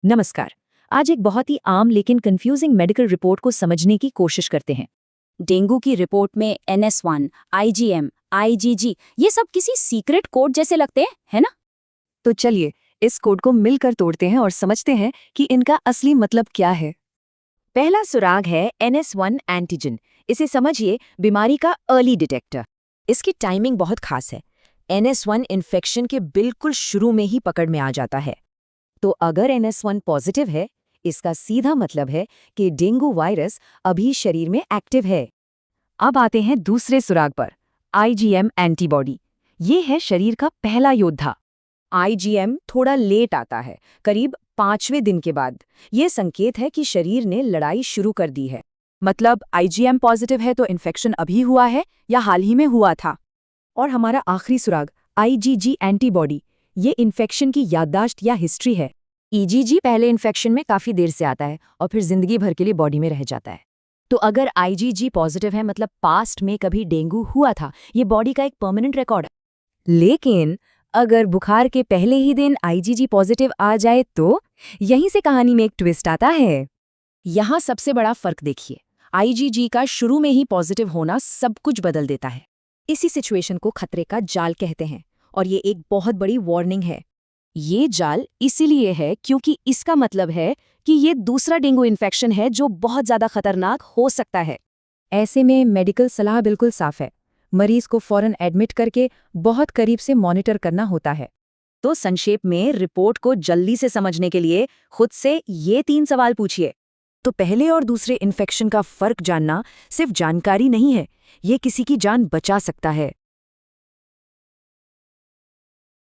नमस्कार। आज एक बहुत ही आम लेकिन कंफ्यूजिंग मेडिकल रिपोर्ट को समझने की कोशिश करते हैं। डेंगू की रिपोर्ट में NS1, IgM, IgG ये सब किसी सीक्रेट कोड जैसे लगते हैं, है ना? तो चलिए इस कोड को मिलकर तोड़ते हैं और समझते हैं कि इनका असली मतलब क्या है। पहला सुराग है NS1 एंटीजन। इसे समझिए बीमारी का अर्ली डिटेक्टर। इसकी टाइमिंग बहुत खास है। NS1 इन्फेक्शन के बिल्कुल शुरू में ही पकड़ में आ जाता है। तो अगर NS1 पॉजिटिव है, इसका सीधा मतलब है कि डेंगू वायरस अभी शरीर में एक्टिव है। अब आते हैं दूसरे सुराग पर, IgM एंटीबॉडी। ये है शरीर का पहला योद्धा। IgM थोड़ा लेट आता है, करीब 5वें दिन के बाद। ये संकेत है कि शरीर ने लड़ाई शुरू कर दी है। मतलब IgM पॉजिटिव है तो इन्फेक्शन अभी हुआ है या हाल ही में हुआ था। और हमारा आखिरी सुराग IgG एंटीबॉडी, ये इन्फेक्शन की याददाश्त या हिस्ट्री है। EGG पहले इन्फेक्शन में काफ़ी देर से आता है और फिर जिंदगी भर के लिए बॉडी में रह जाता है। तो अगर IgG पॉजिटिव है मतलब पास्ट में कभी डेंगू हुआ था, ये बॉडी का एक परमानेंट रिकॉर्ड है। लेकिन अगर बुखार के पहले ही दिन IgG पॉजिटिव आ जाए तो यहीं से कहानी में एक ट्विस्ट आता है। यहाँ सबसे बड़ा फर्क देखिए, IgG का शुरू में ही पॉजिटिव होना सब कुछ बदल देता है। इसी सिचुएशन को खतरे का जाल कहते हैं और ये एक बहुत बड़ी वार्निंग है। ये जाल इसीलिए है क्योंकि इसका मतलब है कि ये दूसरा डेंगू इन्फेक्शन है जो बहुत ज़्यादा खतरनाक हो सकता है। ऐसे में मेडिकल सलाह बिल्कुल साफ है। मरीज को फौरन एडमिट करके बहुत करीब से मॉनिटर करना होता है। तो संक्षेप में रिपोर्ट को जल्दी से समझने के लिए खुद से ये 3 सवाल पूछिए। तो पहले और दूसरे इन्फेक्शन का फर्क जानना सिर्फ जानकारी नहीं है, ये किसी की जान बचा सकता है।